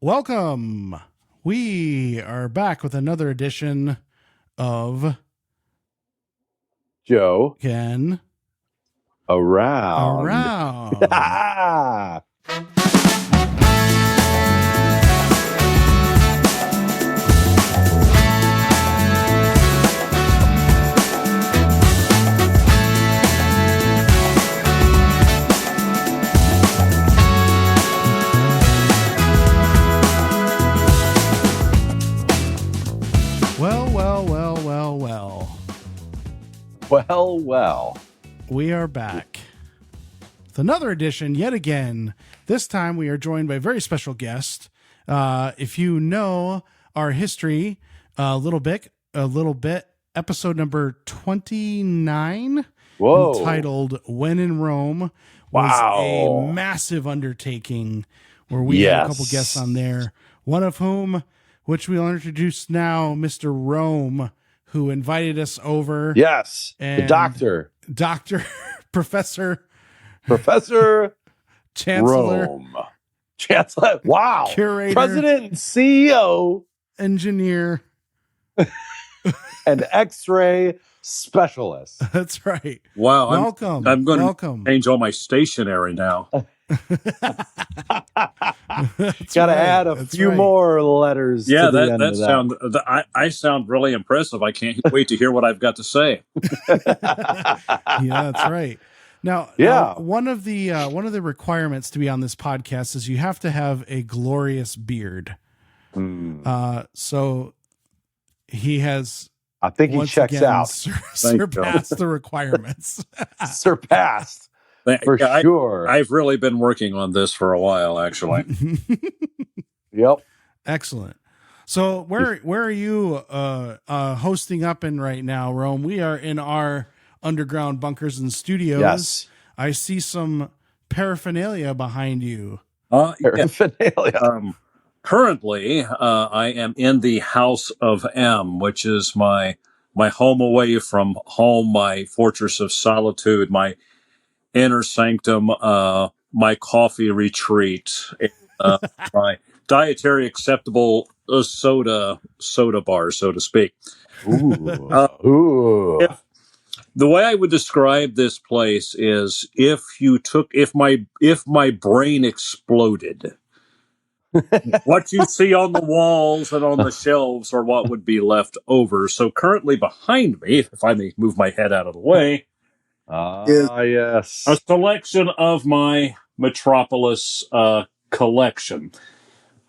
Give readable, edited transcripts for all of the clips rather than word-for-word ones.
Welcome. We are back with another edition of Joe Ken Around. Well. We are back with another edition yet again. This time we are joined by a very special guest. If you know our history a little bit, episode number 29, entitled When in Rome, was a massive undertaking where we had a couple guests on there, one of whom, which we'll introduce now, Mr. Rome, who invited us over. Yes, and the Dr. Professor Chancellor. Rome. Chancellor. Wow. Curator. President and CEO. Engineer. And X-ray specialist. That's right. Wow. Welcome. I'm going to change all my stationery now. Got to add a few more letters. Yeah, to the end of that. I sound really impressive. I can't wait to hear what I've got to say. Yeah, that's right. Now, one of the requirements to be on this podcast is you have to have a glorious beard. So he has. I think he checks out. Surpassed the requirements. Surpassed. For sure. I've really been working on this for a while, actually. Yep. Excellent. So where are you hosting up in right now, Rome? We are in our underground bunkers and studios. Yes. I see some paraphernalia behind you. Paraphernalia. Currently, I am in the House of M, which is my home away from home, my fortress of solitude, my inner sanctum, my coffee retreat, my dietary acceptable soda bar, so to speak. Ooh. The way I would describe this place is if my brain exploded, what you see on the walls and on the shelves are what would be left over. So currently behind me, if I may move my head out of the way, yes, a selection of my Metropolis collection,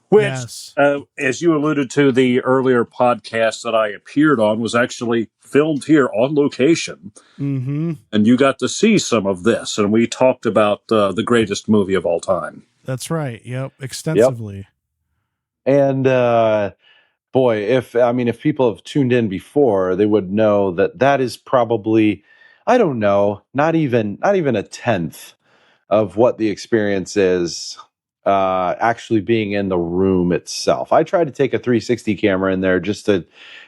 which, as you alluded to, the earlier podcast that I appeared on was actually filmed here on location. Mm-hmm. And you got to see some of this, and we talked about the greatest movie of all time. That's right. Yep, extensively. Yep. And boy, if people have tuned in before, they would know that is probably, I don't know, not even a tenth of what the experience is actually being in the room itself. I tried to take a 360 camera in there just to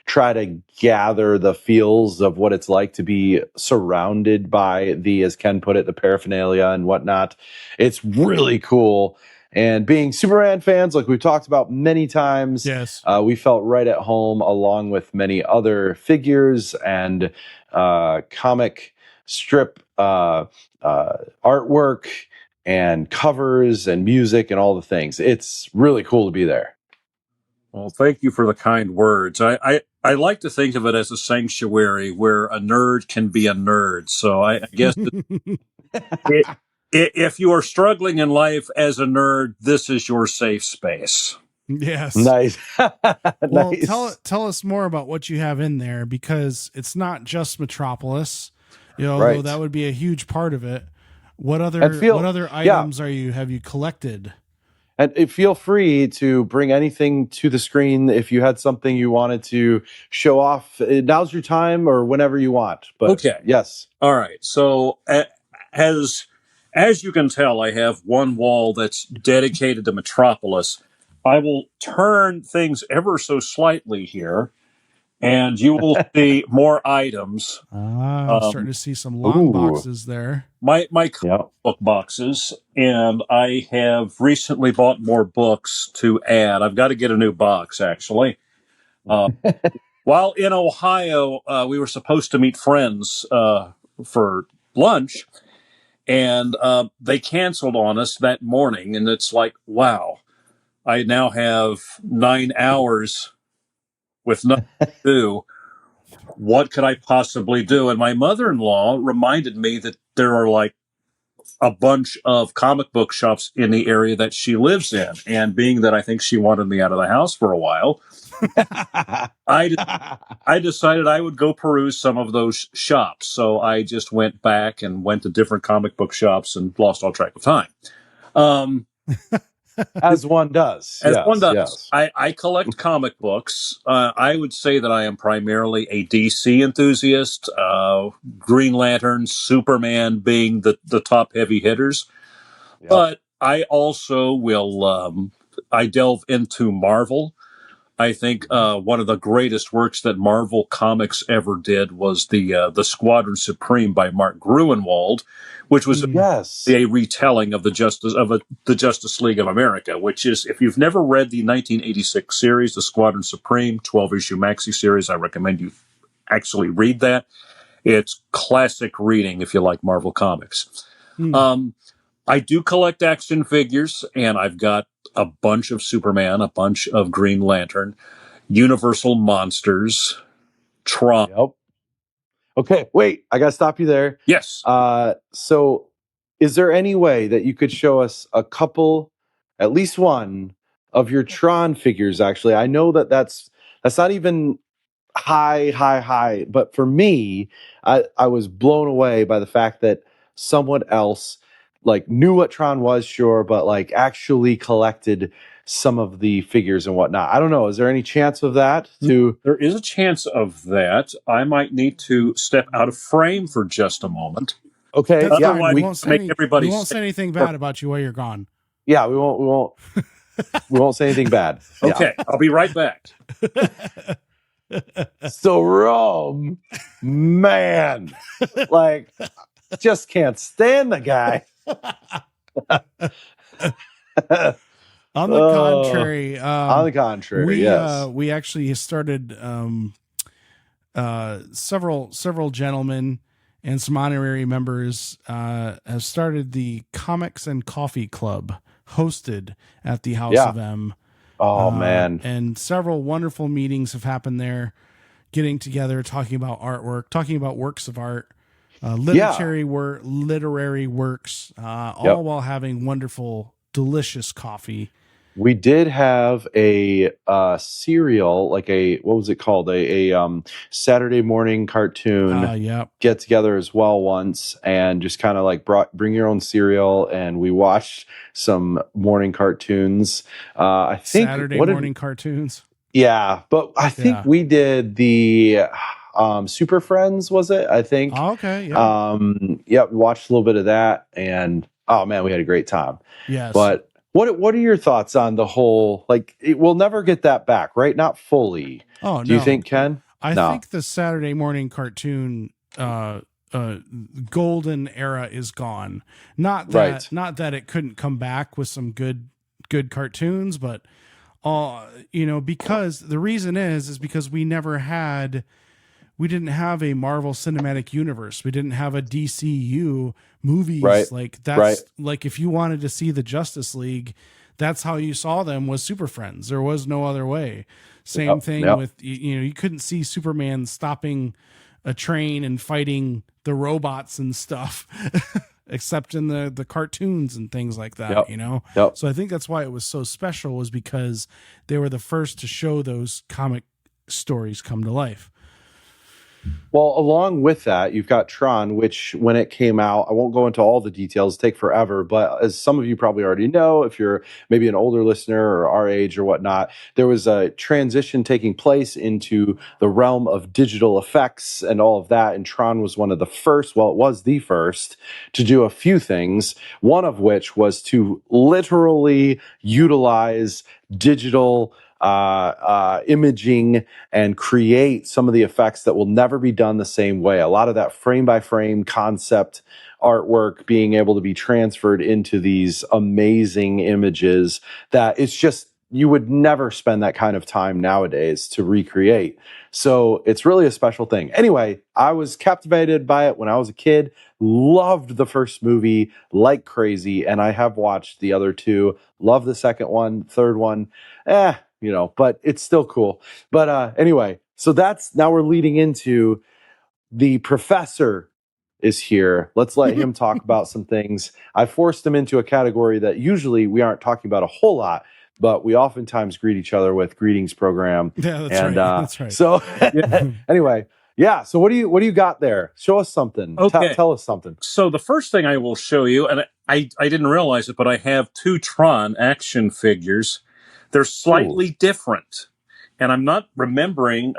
try to gather the feels of what it's like to be surrounded by as Ken put it, the paraphernalia and whatnot. It's really cool. And being Superman fans, like we've talked about many times, yes, we felt right at home along with many other figures and comic strip artwork and covers and music and all the things. It's really cool to be there. Well, thank you for the kind words. I like to think of it as a sanctuary where a nerd can be a nerd. So I guess if you are struggling in life as a nerd, this is your safe space. Yes. Nice. Well, nice. tell us more about what you have in there, because it's not just Metropolis. Although that would be a huge part of it. What other items have you collected? And feel free to bring anything to the screen if you had something you wanted to show off. Now's your time, or whenever you want. But okay. Yes. All right. So as you can tell, I have one wall that's dedicated to Metropolis. I will turn things ever so slightly here and you will see more items. I'm starting to see some long Ooh. boxes there. My Yep. book boxes, and I have recently bought more books to add. I've got to get a new box, actually. While in Ohio, we were supposed to meet friends for lunch, and they canceled on us that morning. And it's like, wow, I now have 9 hours with nothing to do. What could I possibly do? And my mother-in-law reminded me that there are like a bunch of comic book shops in the area that she lives in. And being that I think she wanted me out of the house for a while, I decided I would go peruse some of those shops. So I just went back and went to different comic book shops and lost all track of time. As one does. As yes, one does. Yes. I collect comic books. I would say that I am primarily a DC enthusiast, Green Lantern, Superman being the top heavy hitters. Yep. But I also will, I delve into Marvel. I think one of the greatest works that Marvel Comics ever did was the Squadron Supreme by Mark Gruenwald, which was Yes. a retelling of the Justice League of America. Which is, if you've never read the 1986 series, the Squadron Supreme 12-issue maxi series, I recommend you actually read that. It's classic reading if you like Marvel Comics. I do collect action figures, and I've got a bunch of Superman, a bunch of Green Lantern, Universal Monsters, Tron. Yep. Okay, wait, I got to stop you there. Yes. So is there any way that you could show us a couple, at least one, of your Tron figures, actually? I know that that's not even high, but for me, I was blown away by the fact that someone else like knew what Tron was, sure, but like actually collected some of the figures and whatnot. I don't know. Is there any chance of that? There is a chance of that. I might need to step out of frame for just a moment. Okay, That's yeah, fine. we won't make say everybody we won't say anything bad about you while you're gone. yeah, we won't we won't say anything bad. Yeah. Okay, I'll be right back. So Rome, man, like just can't stand the guy. On the contrary, we actually started several gentlemen and some honorary members have started the Comics and Coffee Club, hosted at the House of M. Oh man! And several wonderful meetings have happened there, getting together, talking about artwork, talking about works of art, literary works, all while having wonderful, delicious coffee. We did have a serial, like what was it called? A Saturday morning cartoon get together as well once, and just kind of like bring your own cereal, and we watched some morning cartoons. I think Saturday morning cartoons. Yeah, but I think we did the Super Friends, was it? I think. Oh, okay. Yeah. We watched a little bit of that, and oh man, we had a great time. Yes. But what are your thoughts on the whole? Like, we'll never get that back, right? Not fully. Oh, do you think, Ken? I think the Saturday morning cartoon golden era is gone. Not that it couldn't come back with some good cartoons, but because the reason is because we didn't have a Marvel Cinematic Universe. We didn't have a DCU movies. Right. Like that's like, if you wanted to see the Justice League, that's how you saw them, was Super Friends. There was no other way. Same thing with, you couldn't see Superman stopping a train and fighting the robots and stuff, except in the cartoons and things like that, So I think that's why it was so special, was because they were the first to show those comic stories come to life. Well, along with that, you've got Tron, which when it came out, I won't go into all the details, take forever, but as some of you probably already know, if you're maybe an older listener or our age or whatnot, there was a transition taking place into the realm of digital effects and all of that, and Tron was one of the first, well, it was the first, to do a few things, one of which was to literally utilize digital imaging and create some of the effects that will never be done the same way. A lot of that frame by frame concept artwork being able to be transferred into these amazing images that it's just, you would never spend that kind of time nowadays to recreate. So it's really a special thing. Anyway, I was captivated by it when I was a kid, loved the first movie like crazy, and I have watched the other two, love the second one, third one, but it's still cool. But anyway, so that's, now we're leading into the professor is here. Let's let him talk about some things. I forced him into a category that usually we aren't talking about a whole lot, but we oftentimes greet each other with greetings program. Yeah, that's right. That's right. So anyway, yeah. So what do you got there? Show us something. Okay. Tell us something. So the first thing I will show you, and I didn't realize it, but I have two Tron action figures. They're slightly different, and I'm not remembering.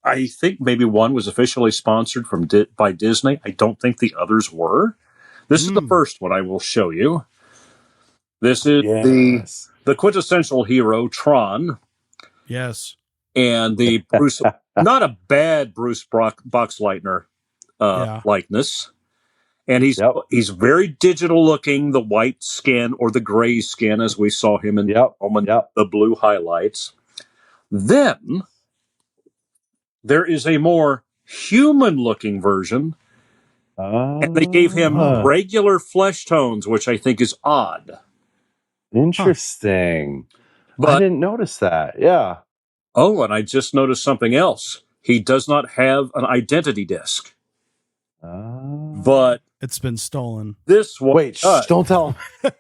I think maybe one was officially sponsored by Disney. I don't think the others were. This is the first one I will show you. This is the quintessential hero, Tron. Yes. And the Bruce, not a bad Bruce Boxleitner likeness. And he's very digital looking, the white skin or the gray skin as we saw him in the blue highlights. Then there is a more human-looking version, and they gave him regular flesh tones, which I think is odd. Interesting. But I didn't notice that. Yeah. Oh, and I just noticed something else. He does not have an identity disc. But it's been stolen. This one. Wait, don't tell him.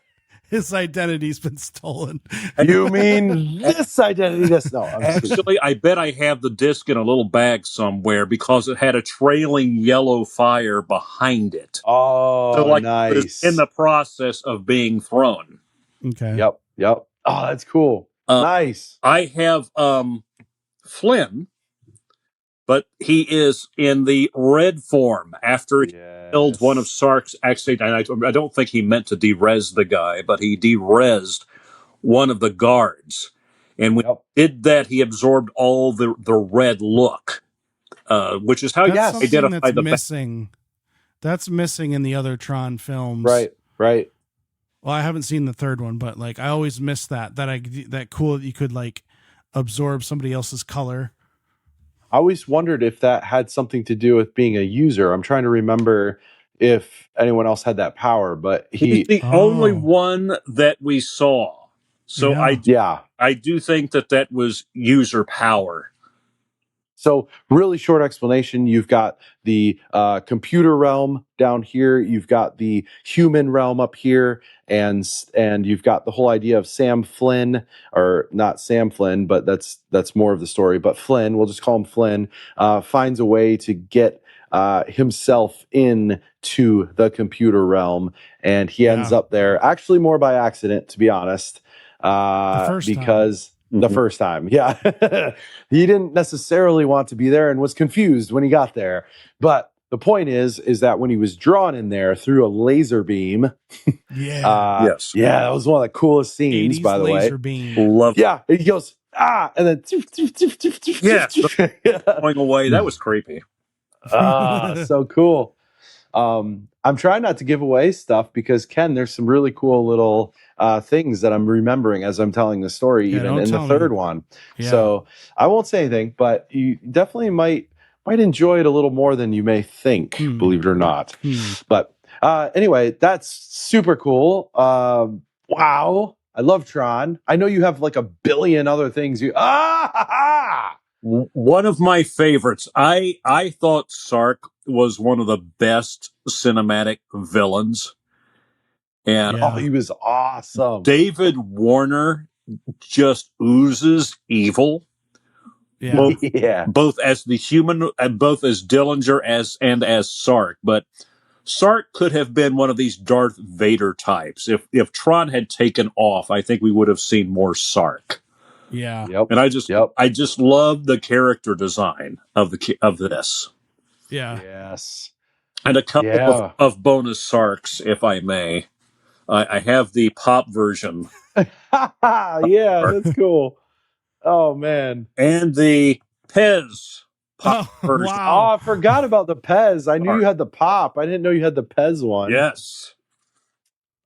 His identity's been stolen. You mean this identity disc? No, actually, I bet I have the disc in a little bag somewhere because it had a trailing yellow fire behind it. Oh, so nice. It was in the process of being thrown. Okay. Yep. Oh, that's cool. Nice. I have Flynn, but he is in the red form after he killed one of Sark's. Actually, I don't think he meant to de-res the guy, but he de-resed one of the guards. And when he did that, he absorbed all the red look, which is how you identify the missing. That's missing in the other Tron films. Right. Well, I haven't seen the third one, but like I always miss that cool that you could like absorb somebody else's color. I always wondered if that had something to do with being a user. I'm trying to remember if anyone else had that power, but he's the only one that we saw. So I do think that was user power. So really short explanation. You've got the computer realm down here. You've got the human realm up here. And you've got the whole idea of Sam Flynn, or not Sam Flynn, but that's more of the story. But Flynn, we'll just call him Flynn, finds a way to get himself into the computer realm. And he ends up there, actually more by accident, to be honest. The first time, he didn't necessarily want to be there and was confused when he got there. But the point is that when he was drawn in there through a laser beam, that was one of the coolest scenes, by the way. Laser beam, love. Yeah, he goes and then going away. That was creepy. So cool. I'm trying not to give away stuff because, Ken, there's some really cool little things that I'm remembering as I'm telling the story, even in the third one. Yeah. So I won't say anything, but you definitely might enjoy it a little more than you may think, believe it or not. But anyway, that's super cool. Wow. I love Tron. I know you have like a billion other things. One of my favorites. I thought Sark was one of the best cinematic villains. And he was awesome. David Warner just oozes evil. Both as the human and both as Dillinger and as Sark. But Sark could have been one of these Darth Vader types. If Tron had taken off, I think we would have seen more Sark. Yeah. And I just love the character design of this. Yeah. Yes. And a couple of bonus Sarks, if I may. I have the pop version. That's cool. Oh man. and the Pez pop Oh, version. Oh, wow. I forgot about the Pez. I knew you had the pop. I didn't know you had the Pez one. Yes.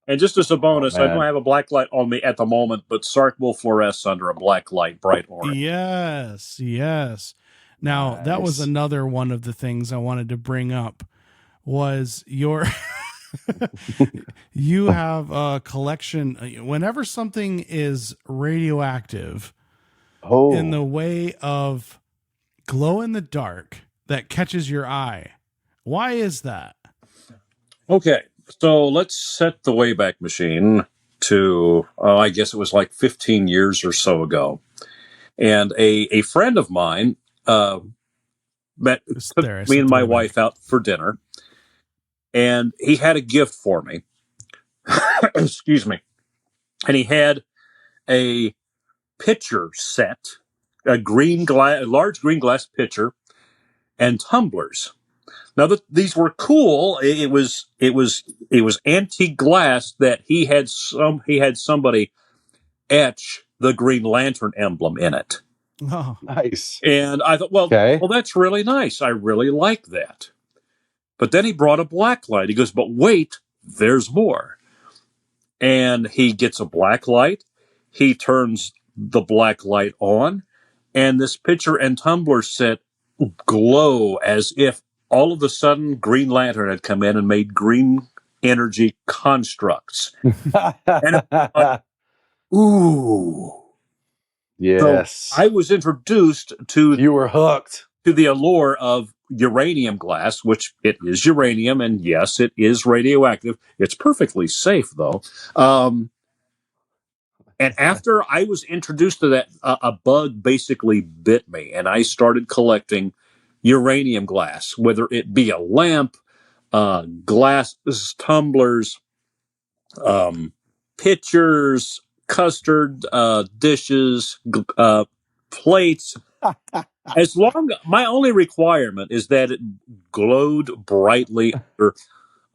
And just as a bonus, I don't man. have a black light on me at the moment, but Sark will fluoresce under a black light, bright orange. Yes, yes. Now, that was Nice. another one of the things I wanted to bring up was your you have a collection whenever something is radioactive in the Oh, way of glow in the dark that catches your eye. Why is that? Okay, so let's set the Wayback Machine to, I guess it was like 15 years or so ago. And a friend of mine took There, I me set and the my way back. wife out for dinner, and he had a gift for me. Excuse me. And he had a pitcher set, a large green glass pitcher, and tumblers. Now that these were cool, it was antique glass that he had somebody etch the Green Lantern emblem in it. Oh, nice. And I thought, well, Okay. that's really nice. I really like that. But then he brought a black light. He goes, but wait, there's more. And he gets a black light. He turns the black light on, and this pitcher and tumbler set glow as if all of a sudden Green Lantern had come in and made green energy constructs. And it was like, ooh. So yes. I was introduced to You were hooked. the allure of uranium glass, which it is uranium, and yes, it is radioactive. It's perfectly safe, though. And after I was introduced to that, a bug basically bit me, and I started collecting uranium glass, whether it be a lamp, glasses, tumblers, pitchers, custard dishes, plates. As long, my only requirement is that it glowed brightly under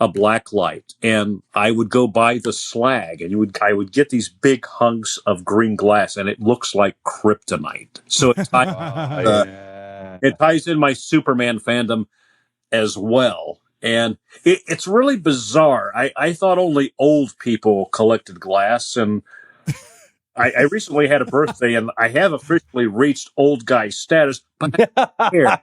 a black light, and I would go buy the slag, and I would get these big hunks of green glass, and it looks like kryptonite. So Yeah. it ties in my Superman fandom as well. And it's really bizarre. I thought only old people collected glass, and I recently had a birthday, and I have officially reached old guy status, but I don't care.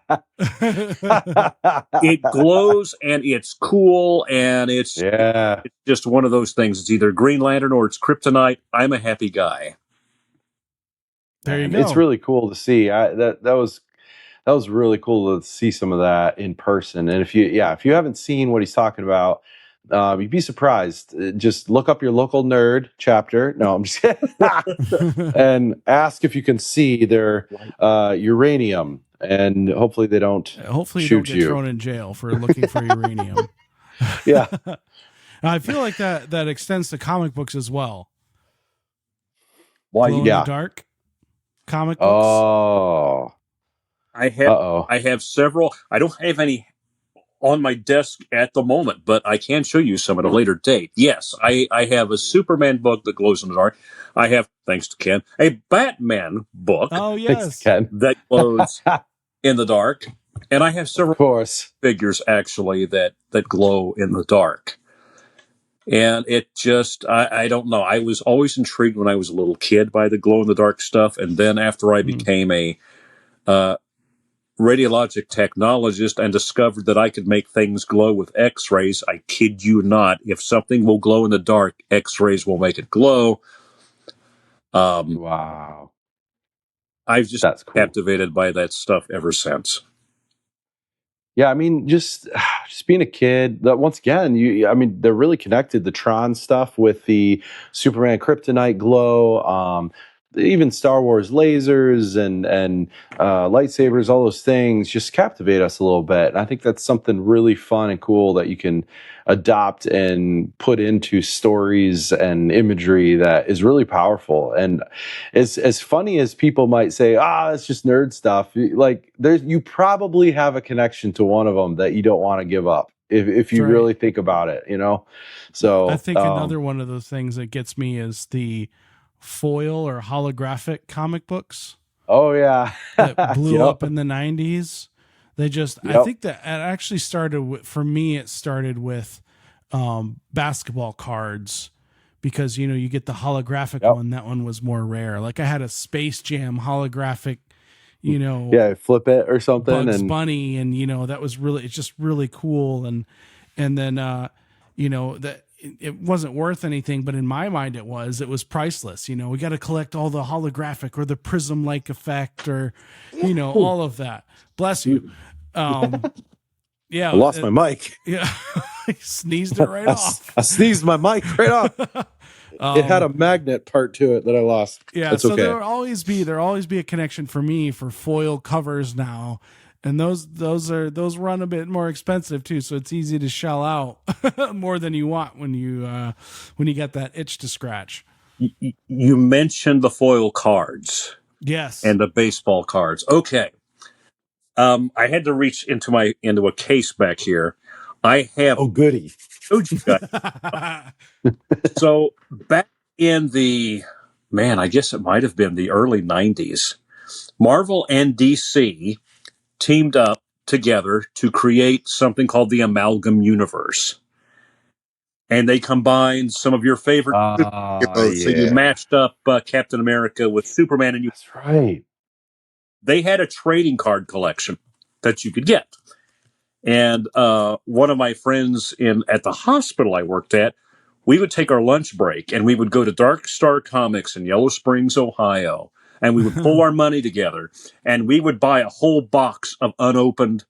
It glows, and it's cool, and it's yeah. just one of those things. It's either Green Lantern or it's kryptonite. I'm a happy guy. there you And go. it's really cool to see. That was really cool to see some of that in person. And if you haven't seen what he's talking about, you'd be surprised. Just look up your local nerd chapter. No, I'm just kidding. And ask if you can see their uranium, and hopefully they don't Hopefully you shoot don't get you. thrown in jail for looking for uranium. Yeah. I feel like that extends to comic books as well. Why? Glow in the dark comic books. Oh. I have several. I don't have any on my desk at the moment, but I can show you some at a later date. Yes, I have a Superman book that glows in the dark. I have, thanks to Ken, a Batman book Oh Thanks, yes. Ken. that glows in the dark. And I have Of several course. figures actually that glow in the dark. And it just, I don't know. I was always intrigued when I was a little kid by the glow in the dark stuff. And then after I became a radiologic technologist and discovered that I could make things glow with X-rays, I kid you not. If something will glow in the dark, X-rays will make it glow. Wow. I've just That's cool. captivated by that stuff ever since. Yeah, I mean, just being a kid. That once again, they're really connected. The Tron stuff with the Superman kryptonite glow, even Star Wars lasers and lightsabers, all those things just captivate us a little bit. And I think that's something really fun and cool that you can adopt and put into stories and imagery that is really powerful. And as funny as people might say, that's just nerd stuff. Like you probably have a connection to one of them that you don't want to give up if you really think about it, So I think another one of those things that gets me is the foil or holographic comic books. Oh yeah. that blew Yep. up in the 90s. They just, I Yep. think that it actually started with, for me, it started with basketball cards, because, you know, you get the holographic Yep. one. That one was more rare. Like I had a Space Jam holographic, you know, Yeah, flip it or something. Bugs And Bunny, and you know, that was really, it's just really cool. And then you know, that it wasn't worth anything, but in my mind it was priceless. You know, we got to collect all the holographic or the prism like effect, or you know, all of that. Bless you. Yeah, I lost my mic. yeah. I sneezed it right off. I sneezed my mic right off. It had a magnet part to it that I lost. Yeah, That's so okay. there'll always be a connection for me for foil covers now, and those run a bit more expensive too. So it's easy to shell out more than you want when you get that itch to scratch. You mentioned the foil cards Yes, and the baseball cards. Okay. I had to reach into a case back here. I have goody. showed you guys. So back in I guess it might have been the early 90s, Marvel and DC teamed up together to create something called the Amalgam Universe. And they combined some of your favorite heroes. So you matched up Captain America with Superman, and That's right. they had a trading card collection that you could get. And one of my friends at the hospital I worked at, we would take our lunch break and we would go to Dark Star Comics in Yellow Springs, Ohio, and we would pull our money together and we would buy a whole box of unopened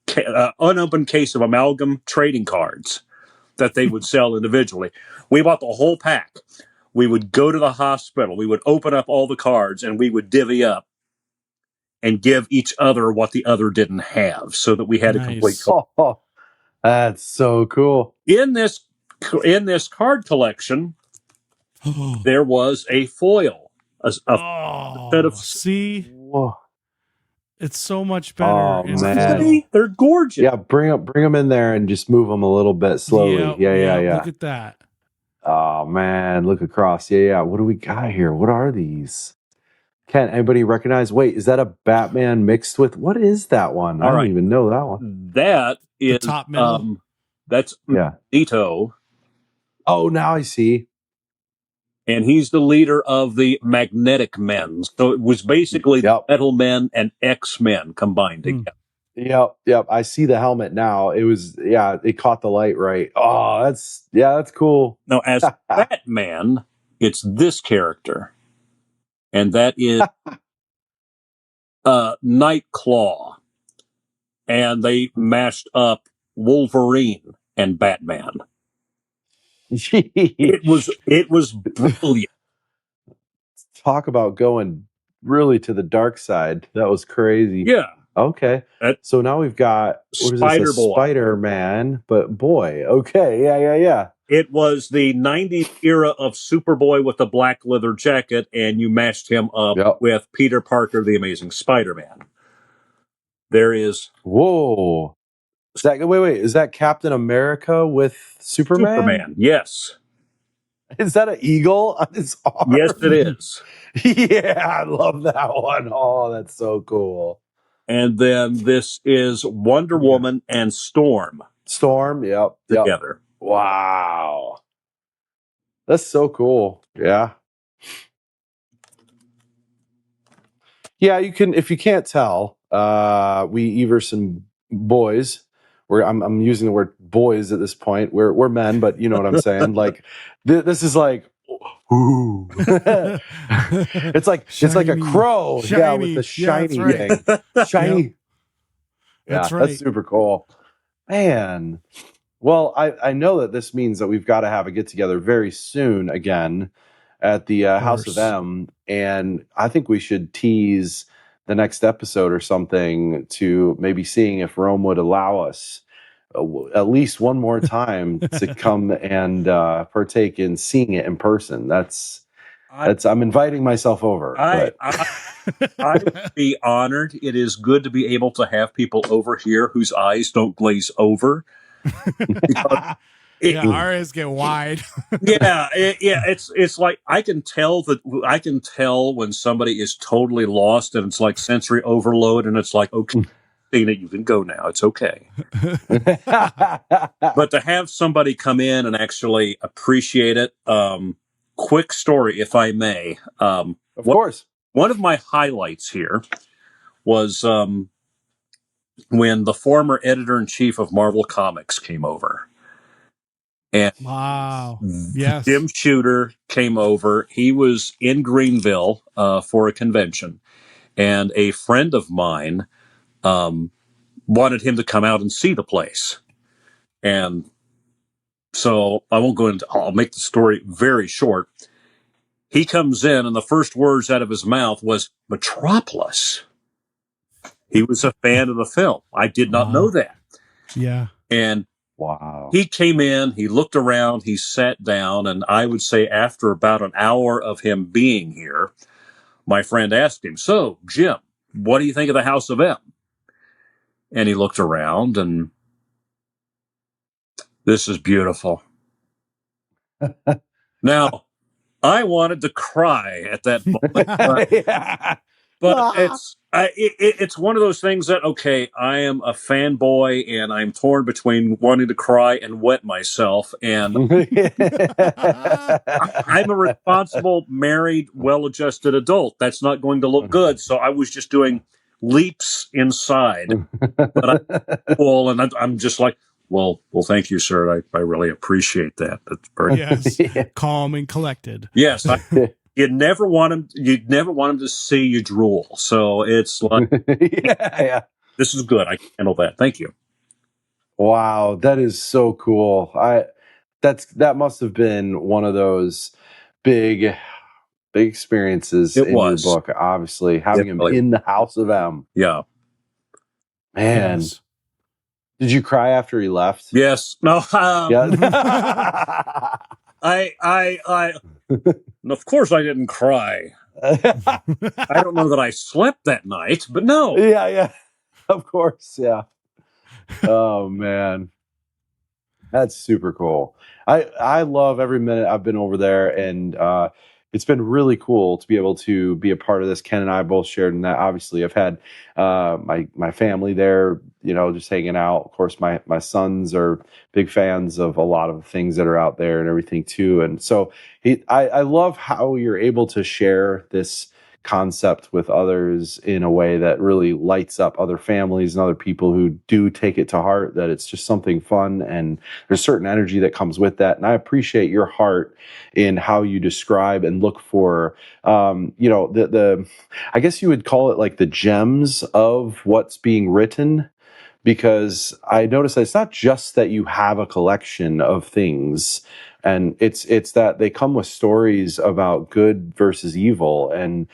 case of Amalgam trading cards that they would sell individually. We bought the whole pack. We would go to the hospital. We would open up all the cards and we would divvy up and give each other what the other didn't have, so that we had a complete. Oh, that's so cool. In this card collection, there was a foil, a set of. See, Whoa. it's so much better. Oh, in man. foil. They're gorgeous. Yeah, bring them in there and just move them a little bit slowly. Yeah. Look at that. Oh man, look across. Yeah. What do we got here? What are these? Can anybody recognize? Wait, is that a Batman mixed with? What is that one? I don't even know that one. That is the top middle. That's Magneto. Oh, now I see. And he's the leader of the Magnetic Men. So it was basically Metal Men and X-Men combined together. Yep. I see the helmet now. It was, it caught the light right. Oh, that's cool. Now, as Batman, it's this character. And that is Nightclaw. And they mashed up Wolverine and Batman. It was brilliant. Talk about going really to the dark side. That was crazy. Yeah. Okay. So now we've got Spider-Man, but boy. Okay. Yeah. It was the 90s era of Superboy with the black leather jacket, and you matched him up with Peter Parker, the Amazing Spider-Man. There is... Whoa. Is that Captain America with Superman? Superman, yes. Is that an eagle on his arm? Yes, it is. Yeah, I love that one. Oh, that's so cool. And then this is Wonder Woman and Storm. Yep. Together. Wow. That's so cool. Yeah. Yeah, you can, if you can't tell, we Everson boys, I'm using the word boys at this point. We're men, but you know what I'm saying? Like this is like ooh. it's like a crow. Shiny. With the shiny thing. Shiny. Yep. That's right. That's super cool. Man. Well, I know that this means that we've got to have a get together very soon again at the House of M, and I think we should tease the next episode or something to maybe seeing if Rome would allow us at least one more time to come and partake in seeing it in person. I'm inviting myself over. I would be honored. It is good to be able to have people over here whose eyes don't glaze over. Yeah, our eyes get wide. Yeah, it's like I can tell when somebody is totally lost and it's like sensory overload, and it's like, okay, Tina, you can go now. It's okay. But to have somebody come in and actually appreciate it, quick story, if I may. Of course. One of my highlights here was when the former editor-in-chief of Marvel Comics came over. And wow. Yes. Jim Shooter came over. He was in Greenville for a convention. And a friend of mine wanted him to come out and see the place. And so I'll make the story very short. He comes in, and the first words out of his mouth was Metropolis. He was a fan of the film. I did not know that. Yeah. And wow. He came in, he looked around, he sat down, and I would say after about an hour of him being here, my friend asked him, "So, Jim, what do you think of the House of M?" And he looked around, and this is beautiful. Now, I wanted to cry at that moment. But it's one of those things that, okay, I am a fanboy and I'm torn between wanting to cry and wet myself. And I'm a responsible, married, well-adjusted adult. That's not going to look good. So I was just doing leaps inside. But I'm full, and I'm just like, well, thank you, sir. I really appreciate that. That's very calm and collected. Yes. You'd never want him to see you drool. So it's like, this is good. I can handle that. Thank you. Wow, that is so cool. That must have been one of those big experiences in your book. Obviously, having him in the House of M. Yeah, man. Yes. Did you cry after he left? Yes. No. Yeah. I of course I didn't cry. I don't know that I slept that night, but no. Yeah. Of course, yeah. Oh man. That's super cool. I love every minute I've been over there, and it's been really cool to be able to be a part of this. Ken and I both shared in that. Obviously, I've had my family there, just hanging out. Of course, my sons are big fans of a lot of the things that are out there and everything too. And so I love how you're able to share this concept with others in a way that really lights up other families and other people who do take it to heart, that it's just something fun, and there's certain energy that comes with that. And I appreciate your heart in how you describe and look for, the I guess you would call it like the gems of what's being written, because I noticed that it's not just that you have a collection of things, and it's that they come with stories about good versus evil and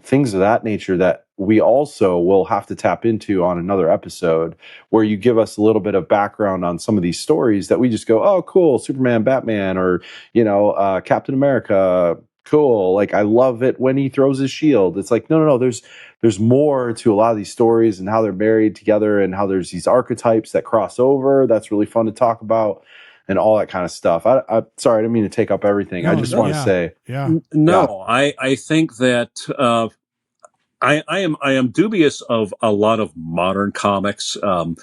things of that nature that we also will have to tap into on another episode, where you give us a little bit of background on some of these stories that we just go, oh, cool, Superman, Batman, or Captain America, cool. Like, I love it when he throws his shield. It's like, no, there's more to a lot of these stories and how they're married together and how there's these archetypes that cross over. That's really fun to talk about, and all that kind of stuff. I sorry, I didn't mean to take up everything. I just want to say, I think that I am dubious of a lot of modern comics. A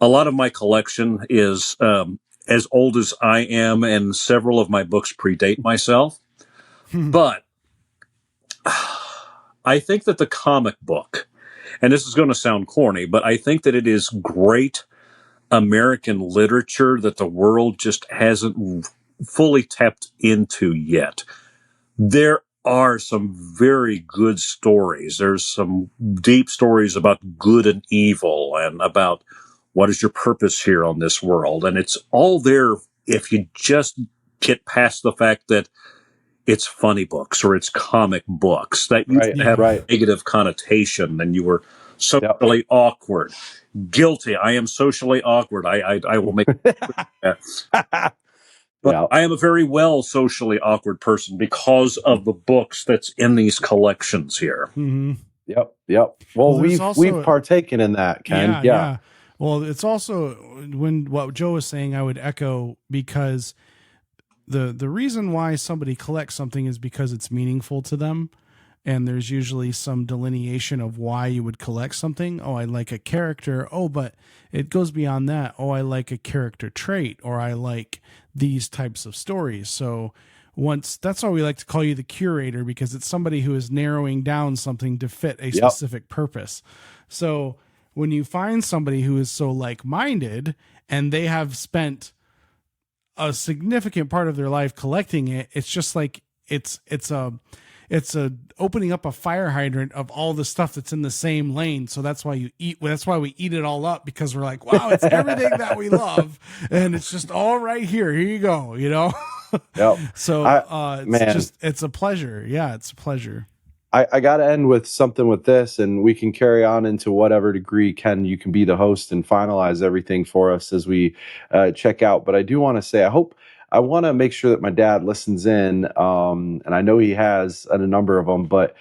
lot of my collection is as old as I am, and several of my books predate myself. But I think that the comic book, and this is going to sound corny, but I think that it is great American literature that the world just hasn't fully tapped into yet. There are some very good stories. There's some deep stories about good and evil and about what is your purpose here on this world. And it's all there if you just get past the fact that it's funny books or it's comic books that have a negative connotation, and you were socially awkward. Guilty. I am socially awkward. I will make that. But I am a very socially awkward person because of the books that's in these collections here. Mm-hmm. Yep. Well, we've partaken in that, Ken. Yeah. Well, it's also when what Joe was saying, I would echo, because the reason why somebody collects something is because it's meaningful to them. And there's usually some delineation of why you would collect something. Oh, I like a character. Oh, but it goes beyond that. Oh, I like a character trait, or I like these types of stories. So that's why we like to call you the curator, because it's somebody who is narrowing down something to fit a specific purpose. So when you find somebody who is so like-minded and they have spent a significant part of their life collecting it, it's just like it's a opening up a fire hydrant of all the stuff that's in the same lane. So that's why we eat it all up, because we're like, wow, it's everything that we love, and it's just all right here. Here you go, you know? Yep. So it's a pleasure. Yeah, it's a pleasure. I got to end with something with this, and we can carry on into whatever degree, Ken, you can be the host and finalize everything for us as we check out. But I do want to say, I want to make sure that my dad listens in, and I know he has a number of them. But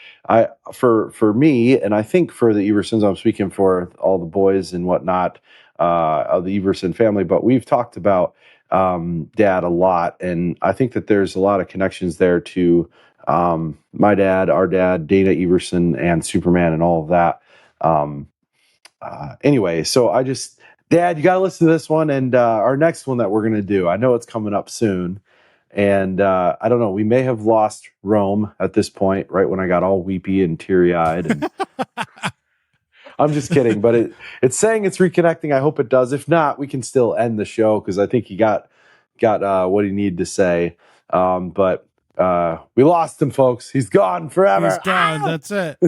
for me, and I think for the Eversons, I'm speaking for all the boys and whatnot of the Everson family. But we've talked about Dad a lot, and I think that there's a lot of connections there to my dad, our dad, Dana Everson, and Superman, and all of that. Anyway, so Dad, you got to listen to this one and our next one that we're going to do. I know it's coming up soon, and I don't know. We may have lost Rome at this point, right when I got all weepy and teary-eyed. And I'm just kidding, but it's saying it's reconnecting. I hope it does. If not, we can still end the show, because I think he got what he needed to say. But we lost him, folks. He's gone forever. He's gone. That's it.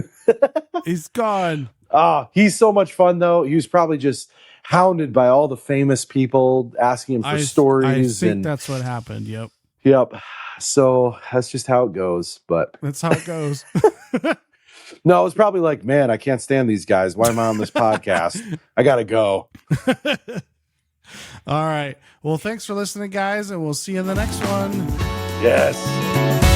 He's gone. He's so much fun, though. He was probably just hounded by all the famous people asking him for stories. I think that's what happened. Yep. So that's just how it goes. But that's how it goes. No, it was probably like, man, I can't stand these guys. Why am I on this podcast? I gotta go. All right. Well, thanks for listening, guys, and we'll see you in the next one. Yes.